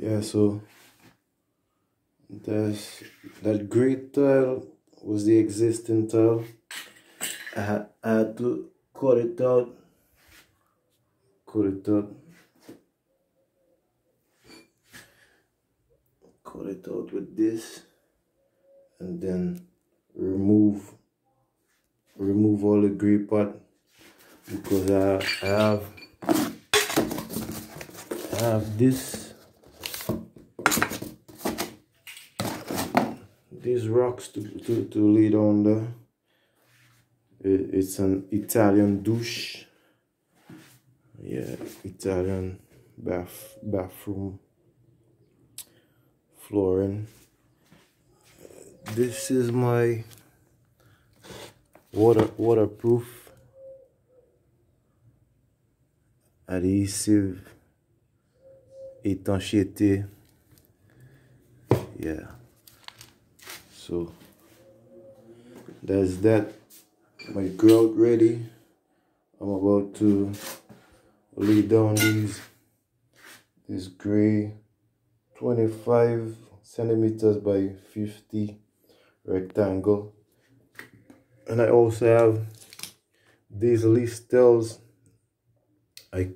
Yeah, so that gray tile was the existing tile. I had to cut it out, cut it out, cut it out with this, and then remove all the gray part, because I have these rocks to lay down there. It's an Italian douche. Yeah, Italian bathroom flooring. This is my waterproof adhesive étanchéité. Yeah, so that's that. My grout ready. I'm about to lay down this gray 25 centimeters by 50 rectangle, and I also have these listels. I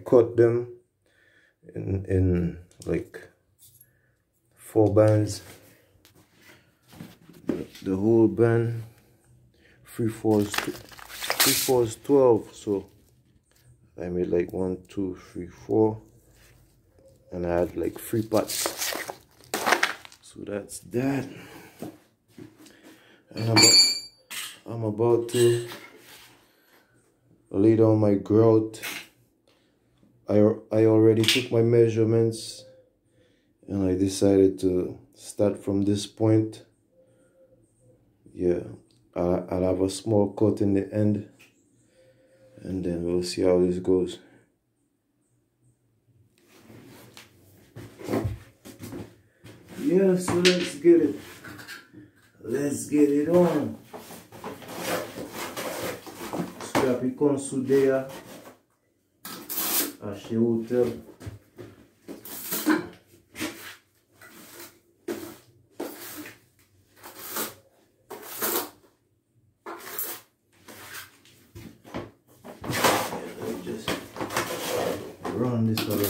cut them in like 4 bands. The whole band, 3/4 12, so I made like 1 2 3 4, and I had like 3 parts. So that's that. And I'm about to lay down my grout. I already took my measurements, and I decided to start from this point. Yeah, I'll have a small cut in the end, and then we'll see how this goes. Yeah, so let's get it. Let's get it on. Scrappy con sudea. Achei outra. Just run this a little bit.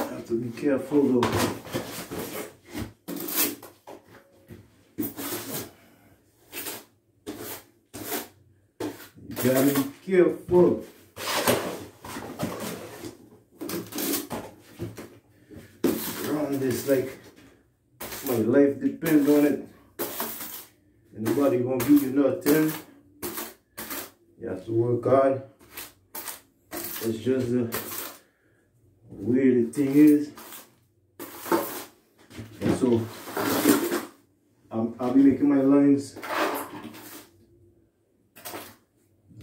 Have to be careful though. Gotta be careful. Run this like my life depends on it. And nobody gonna give you nothing. You have to work hard. It's just the way the thing is. And so I'll be making my lines.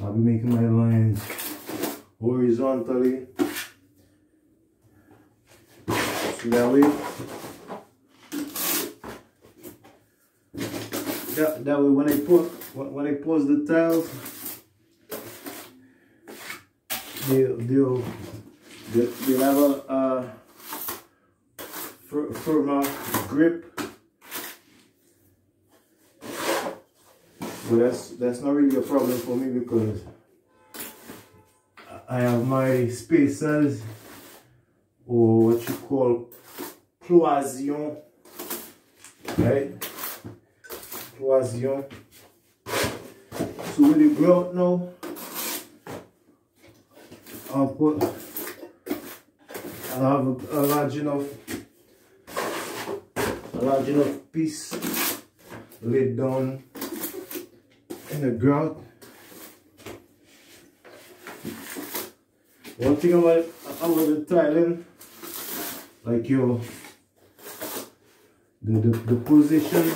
I'll be making my lines horizontally, so that way when I pose the tiles, they'll have a firmer grip. But that's not really a problem for me, because I have my spacers, or what you call cloison, right? Cloison. So with the grout now, I'll have a large enough piece laid down in the grout. One thing about the tiling, like the position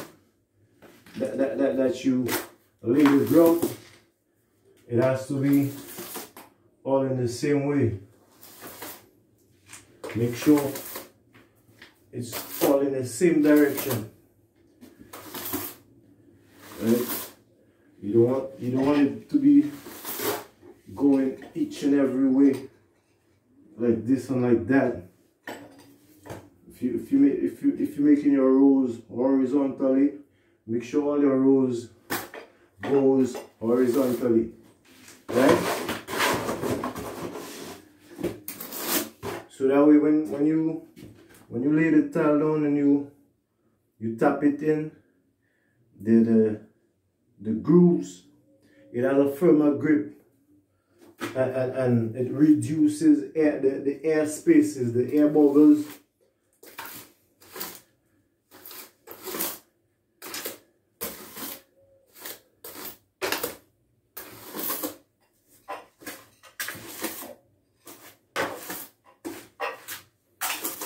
that you lay the grout, it has to be all in the same way. Make sure it's all in the same direction. right? You don't want it to be going each and every way like this and like that. If you're making your rows horizontally, make sure all your rows goes horizontally, right? So that way when you lay the tile down and you tap it in, the grooves, it has a firmer grip, and it reduces the air spaces, the air bubbles.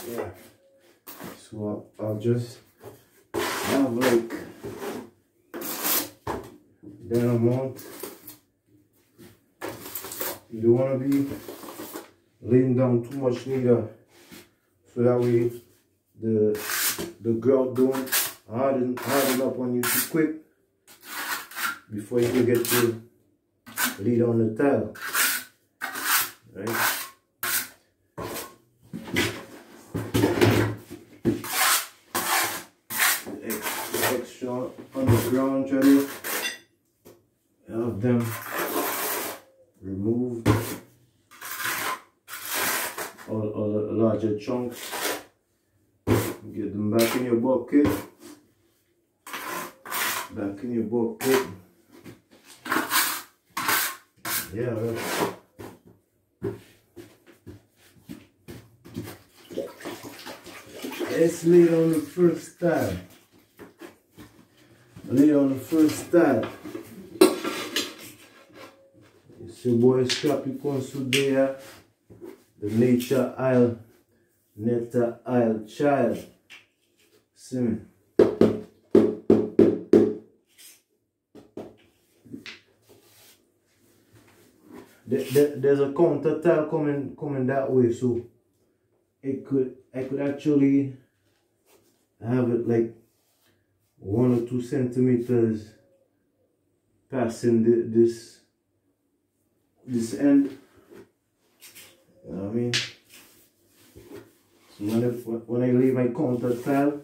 Yeah. So I'll just have like that amount. You don't want to be laying down too much neither, so that way the grout don't harden up on you too quick before you can get to lay down the tile, right? The extra on the ground, try to have them remove all the larger chunks. Get them back in your bucket. Back in your bucket. Yeah. Let's lay on the first tile. Lay on the first tile. It's your boy Scrappy Consudia, the Nature Isle, Netta Isle child. See me? There's a counter tile coming that way, so I could actually have it like 1 or 2 centimeters passing this end. You know what I mean? So when I lay my counter tile,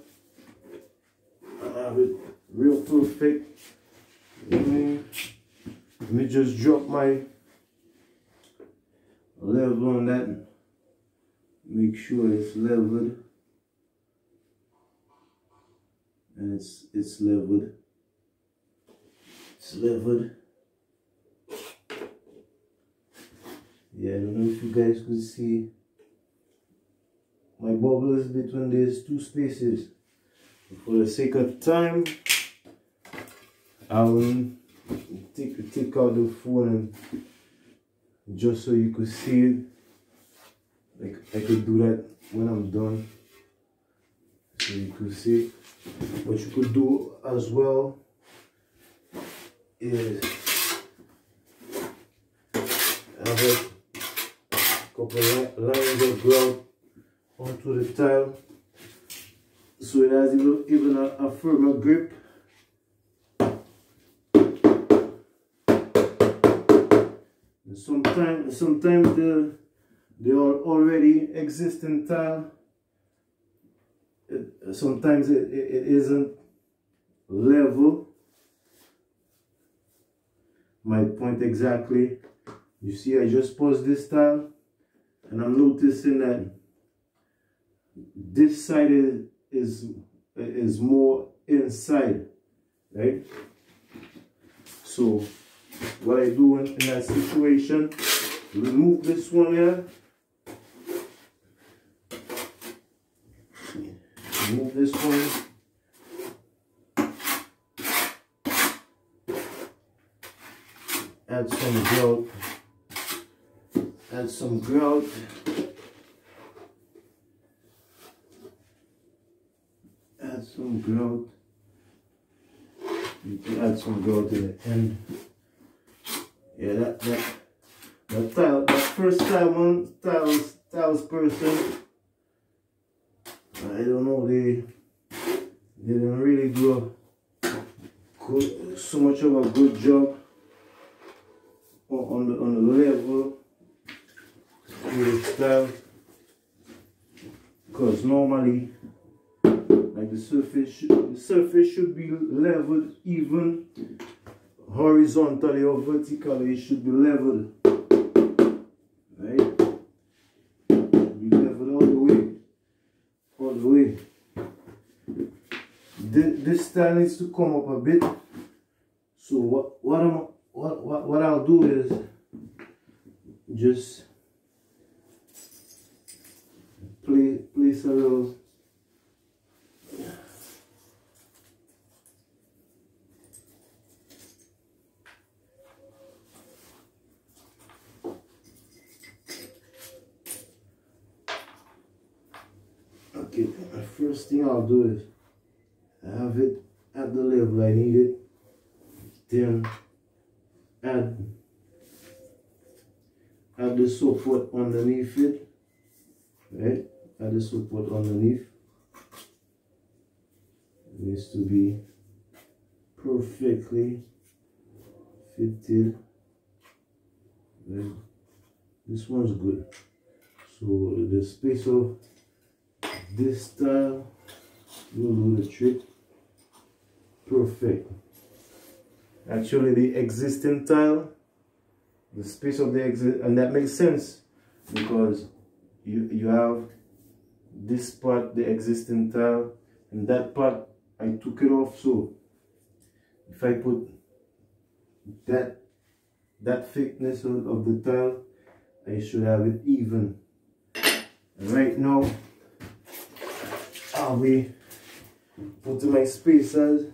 I have it real perfect. Let me just drop my level on that. Make sure it's leveled. And it's leveled. It's leveled. Yeah, I don't know if you guys could see my bubbles between these 2 spaces. For the sake of time, I will take out the phone and just so you could see it. Like I could do that when I'm done, so you could see. What you could do as well is have a couple lines of grout onto the tile, so it has even a firmer grip. And sometimes the already existing tile, sometimes it isn't level. My point exactly. You see, I just paused this tile, and I'm noticing that this side is more inside, right? So what I do in that situation, remove this one here. Remove this one. Add some grout. Add some grout. Add some grout. You can add some grout in the end. Yeah, that tile, that first tiles person, I don't know, they didn't really do a good, so much of a good job on the level with the style, because normally like the surface should be leveled even horizontally or vertically. It should be leveled, right? Be leveled all the way. This style needs to come up a bit. So what I'll do is just place a little okay. The first thing I'll do is have it at the level I need it, then add the support underneath it, right? Add the support underneath. It needs to be perfectly fitted, right? This one's good. So the space of this style will do the trick. Perfect. Actually, the existing tile, the space of the exit, and that makes sense because you have this part, the existing tile, and that part I took it off. So if I put that thickness of the tile, I should have it even. And right now I'll be putting my spacers.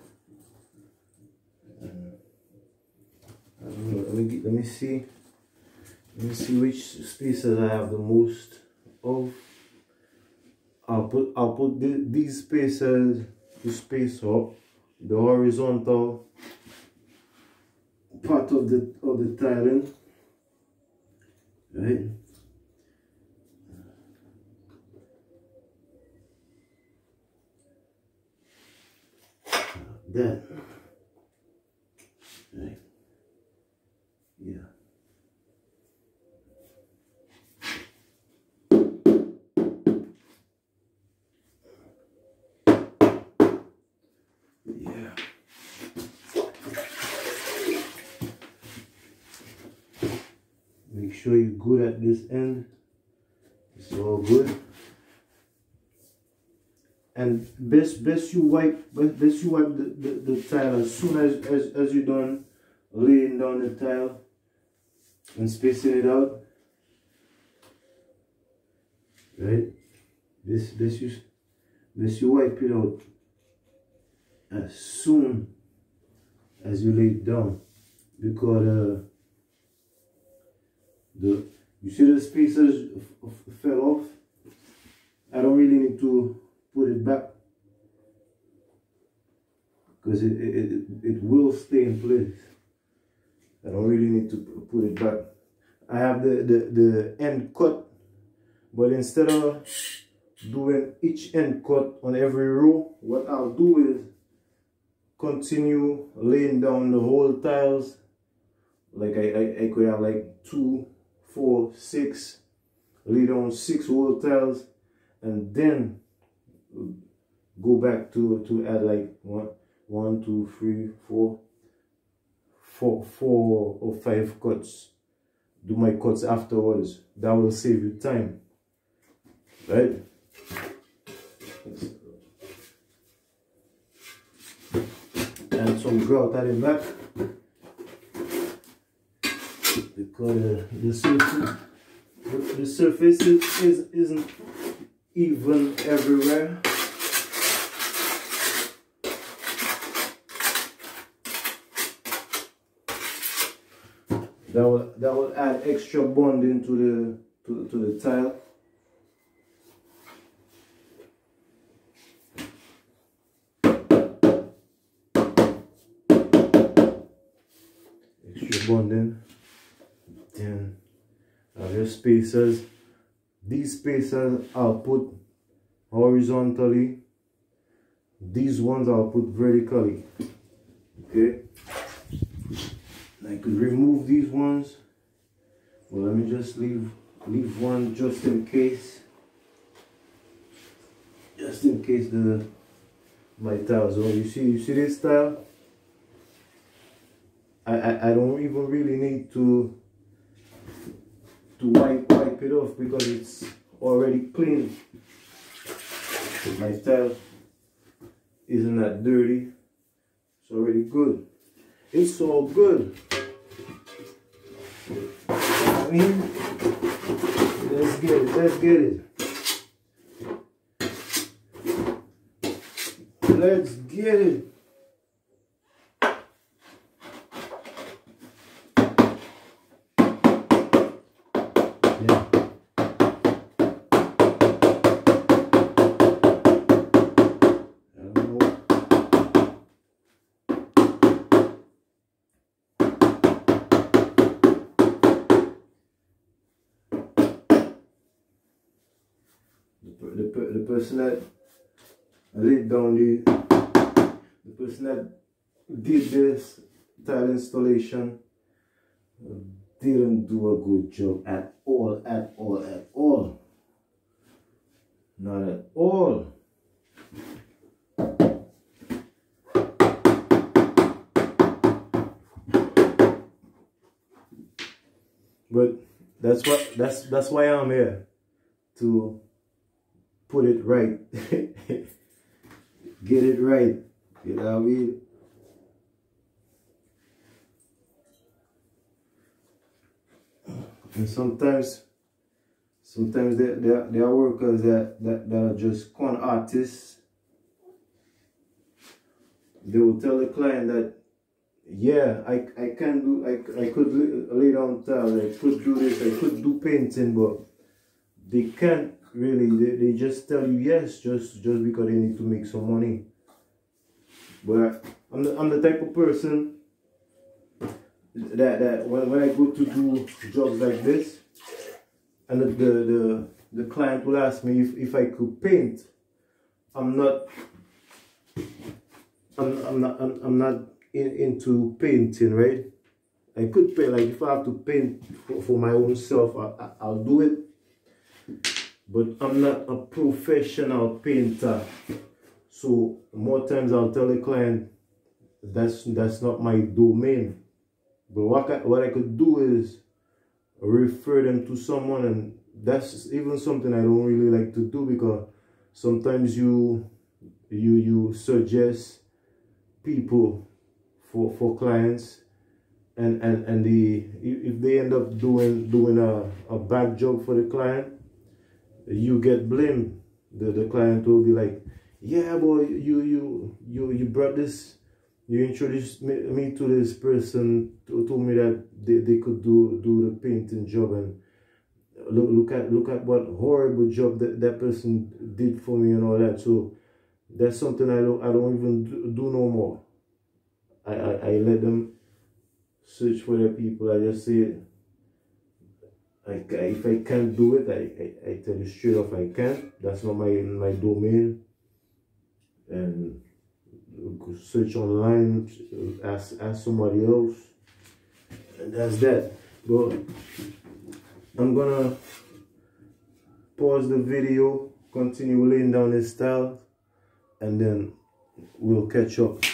Let me see which spacers I have the most of. I'll put these spacers to space up the horizontal part of the tiling, right? That, right? Yeah. Yeah. Make sure you're good at this end. It's all good. And best you wipe the tile as soon as you're done laying down the tile and spacing it out, right? Best you wipe it out as soon as you lay it down, because you see the spacers fell off. I don't really need to put it back because it will stay in place. I don't really need to put it back. I have the end cut, but instead of doing each end cut on every row, what I'll do is continue laying down the whole tiles. Like I could have like 2, 4, 6, lay down 6 whole tiles, and then go back to add like 1, 2, 3, 4 or 5 cuts. Do my cuts afterwards. That will save you time, right? And some grout at the back because the surface isn't even everywhere. That will add extra bonding to the tile. Extra bonding. Then have your spacers. These spacers I'll put horizontally. These ones I'll put vertically. Okay, I could remove these ones. Well, let me just leave one just in case. Just in case my tiles. Oh, you see this tile? I don't even really need to wipe it off because it's already clean. My tile isn't that dirty. It's already good. It's all good. I mean, let's get it. Let's get it. Let's get it. Yeah. I don't know. The person that laid down the person that did this tile installation didn't do a good job at all. Not at all. But that's why I'm here, to put it right. Get it right. You know what I mean? And sometimes there are workers that are just con artists. They will tell the client that, yeah, I can do, I could lay down tile, I could do this, I could do painting, but they can't really. They just tell you yes, just because they need to make some money. But I'm the type of person that when I go to do jobs like this, and the client will ask me if I could paint, I'm not into painting, right? I could paint, like if I have to paint for my own self, I'll do it. But I'm not a professional painter. So more times I'll tell the client that's not my domain. But what I could do is refer them to someone, and that's even something I don't really like to do, because sometimes you suggest people for clients, and if they end up doing a bad job for the client, you get blamed. The client will be like, yeah, boy, you brought this, you introduced me to this person, told me that they could do the painting job, and look at what horrible job that person did for me and all that. So that's something I don't even do no more. I let them search for their people. I just say, if I can't do it, I tell you straight off, I can't. That's not my domain. And search online, ask somebody else, and that's that. But I'm gonna pause the video, continue laying down this tile, and then we'll catch up.